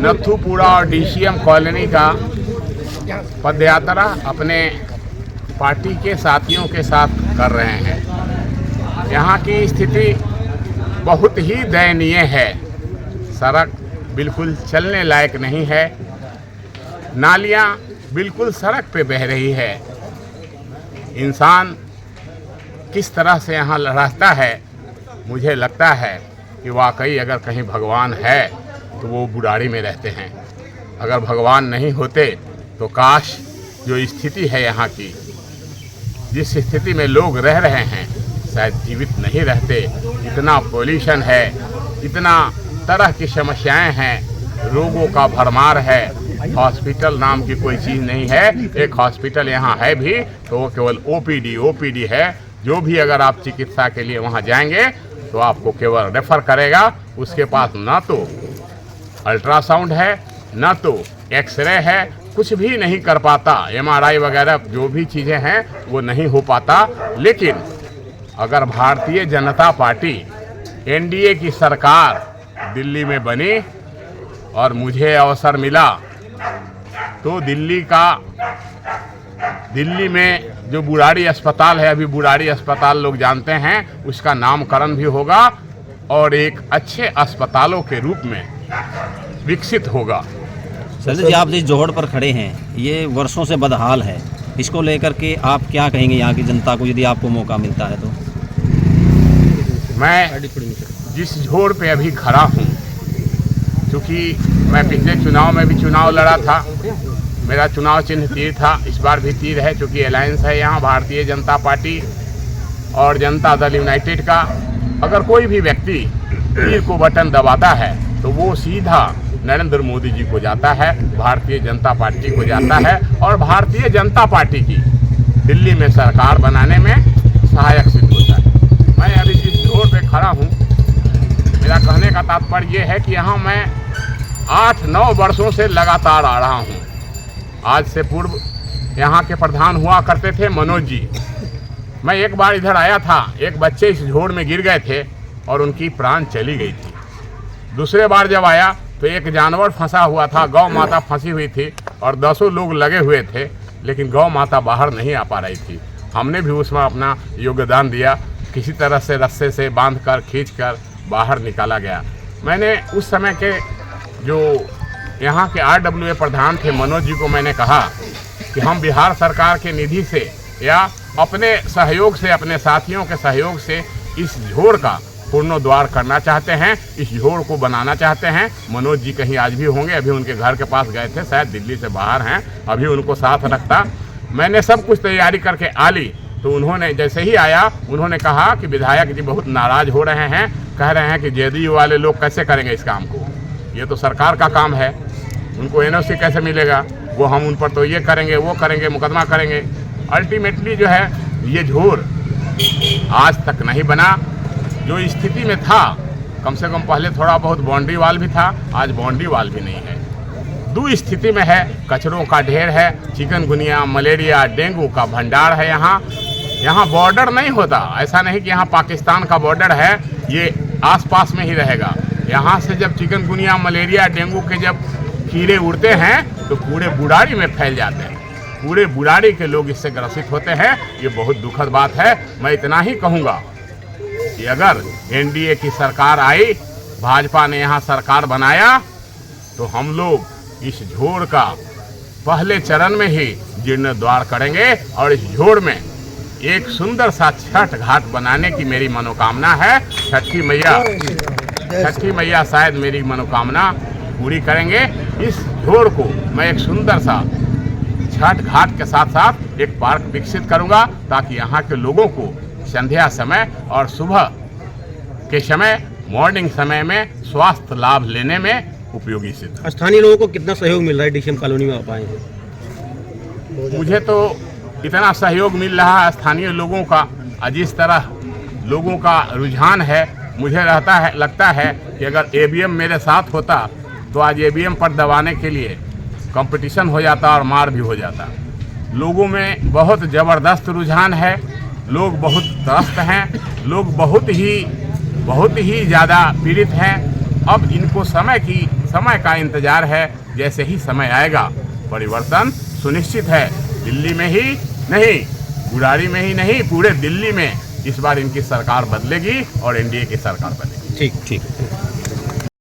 नथुपुरा और DCM colony का पदयात्रा अपने पार्टी के साथियों के साथ कर रहे हैं। यहाँ की स्थिति बहुत ही दयनीय है। सड़क बिल्कुल चलने लायक नहीं है, नालियाँ बिल्कुल सड़क पे बह रही है। इंसान किस तरह से यहाँ रहता है, मुझे लगता है कि वाकई अगर कहीं भगवान है तो वो बुढ़ारी में रहते हैं। अगर भगवान नहीं होते तो काश जो स्थिति है यहाँ की, जिस स्थिति में लोग रह रहे हैं, शायद जीवित नहीं रहते। इतना पॉल्यूशन है, इतना तरह की समस्याएं हैं, रोगों का भरमार है। हॉस्पिटल नाम की कोई चीज़ नहीं है। एक हॉस्पिटल यहाँ है भी तो वो केवल ओपीडी है। जो भी अगर आप चिकित्सा के लिए वहाँ जाएंगे तो आपको केवल रेफ़र करेगा। उसके पास ना तो अल्ट्रासाउंड है, ना तो एक्सरे है, कुछ भी नहीं कर पाता। एमआरआई वगैरह जो भी चीज़ें हैं वो नहीं हो पाता। लेकिन अगर भारतीय जनता पार्टी एनडीए की सरकार दिल्ली में बनी और मुझे अवसर मिला तो दिल्ली में जो बुढ़ारी अस्पताल है, अभी बुढ़ारी अस्पताल लोग जानते हैं, उसका नामकरण भी होगा और एक अच्छे अस्पतालों के रूप में विकसित होगा। शैलेश जी, आप जिस जोहड़ पर खड़े हैं ये वर्षों से बदहाल है, इसको लेकर के आप क्या कहेंगे यहाँ की जनता को, यदि आपको मौका मिलता है तो? मैं जिस जोड़ पे अभी खड़ा हूँ, क्योंकि मैं पिछले चुनाव में भी चुनाव लड़ा था, मेरा चुनाव चिन्ह तीर था, इस बार भी तीर है, क्योंकि अलायंस है यहाँ भारतीय जनता पार्टी और जनता दल यूनाइटेड का। अगर कोई भी व्यक्ति तीर को बटन दबाता है तो वो सीधा नरेंद्र मोदी जी को जाता है, भारतीय जनता पार्टी को जाता है और भारतीय जनता पार्टी की दिल्ली में सरकार बनाने में सहायक सिद्ध होता है। मैं अभी जिस जोर पे खड़ा हूँ, मेरा कहने का तात्पर्य ये है कि यहाँ मैं 8-9 वर्षों से लगातार आ रहा हूँ। आज से पूर्व यहाँ के प्रधान हुआ करते थे मनोज जी। मैं एक बार इधर आया था, एक बच्चे इस झोड़ में गिर गए थे और उनकी प्राण चली गई थी। दूसरे बार जब आया तो एक जानवर फंसा हुआ था, गौ माता फंसी हुई थी और 10 लोग लगे हुए थे, लेकिन गौ माता बाहर नहीं आ पा रही थी। हमने भी उसमें अपना योगदान दिया, किसी तरह से रस्से से बांध कर खींच कर बाहर निकाला गया। मैंने उस समय के जो यहाँ के RWA प्रधान थे मनोज जी को मैंने कहा कि हम बिहार सरकार के निधि से या अपने सहयोग से, अपने साथियों के सहयोग से इस झोड़ का पुनर्द्वार करना चाहते हैं, इस झोड़ को बनाना चाहते हैं। मनोज जी कहीं आज भी होंगे, अभी उनके घर के पास गए थे, शायद दिल्ली से बाहर हैं, अभी उनको साथ रखता। मैंने सब कुछ तैयारी करके आ ली तो उन्होंने जैसे ही आया उन्होंने कहा कि विधायक जी बहुत नाराज़ हो रहे हैं, कह रहे हैं कि जेडीयू वाले लोग कैसे करेंगे इस काम को, ये तो सरकार का काम है, उनको एनओसी कैसे मिलेगा, वो हम उन पर तो ये करेंगे वो करेंगे, मुकदमा करेंगे। अल्टीमेटली जो है ये झोड़ आज तक नहीं बना। जो स्थिति में था, कम से कम पहले थोड़ा बहुत बाउंड्री वाल भी था, आज बाउंड्री वाल भी नहीं है। दो स्थिति में है, कचरों का ढेर है, चिकनगुनिया, मलेरिया, डेंगू का भंडार है। यहाँ बॉर्डर नहीं होता, ऐसा नहीं कि यहाँ पाकिस्तान का बॉर्डर है, ये आसपास में ही रहेगा। यहाँ से जब चिकनगुनिया, मलेरिया, डेंगू के जब कीड़े उड़ते हैं तो पूरे बुढ़ारी में फैल जाते हैं, पूरे बुढ़ारी के लोग इससे ग्रसित होते हैं। ये बहुत दुखद बात है। मैं इतना ही कहूँगा कि अगर एनडीए की सरकार आई, भाजपा ने यहाँ सरकार बनाया, तो हम लोग इस झोड़ का पहले चरण में ही जीर्णोद्धार करेंगे और इस झोड़ में एक सुंदर सा छठ घाट बनाने की मेरी मनोकामना है। छठी मैया शायद मेरी मनोकामना पूरी करेंगे। इस झोड़ को मैं एक सुंदर सा छठ घाट के साथ साथ एक पार्क विकसित करूंगा, ताकि यहाँ के लोगों को संध्या समय और सुबह के समय, मॉर्निंग समय में स्वास्थ्य लाभ लेने में उपयोगी सिद्ध। स्थानीय लोगों को कितना सहयोग मिल रहा है डीसीएम कॉलोनी में आप आए हैं? मुझे तो इतना सहयोग मिल रहा है स्थानीय लोगों का, जिस तरह लोगों का रुझान है, मुझे लगता है कि अगर एबीएम मेरे साथ होता तो आज एबीएम पर दबाने के लिए कंपटीशन हो जाता और मार भी हो जाता। लोगों में बहुत ज़बरदस्त रुझान है, लोग बहुत त्रस्त हैं, लोग बहुत ही ज़्यादा पीड़ित हैं। अब इनको समय की समय का इंतजार है। जैसे ही समय आएगा परिवर्तन सुनिश्चित है। दिल्ली में ही नहीं, बुराड़ी में ही नहीं, पूरे दिल्ली में इस बार इनकी सरकार बदलेगी और एनडीए की सरकार बनेगी। ठीक।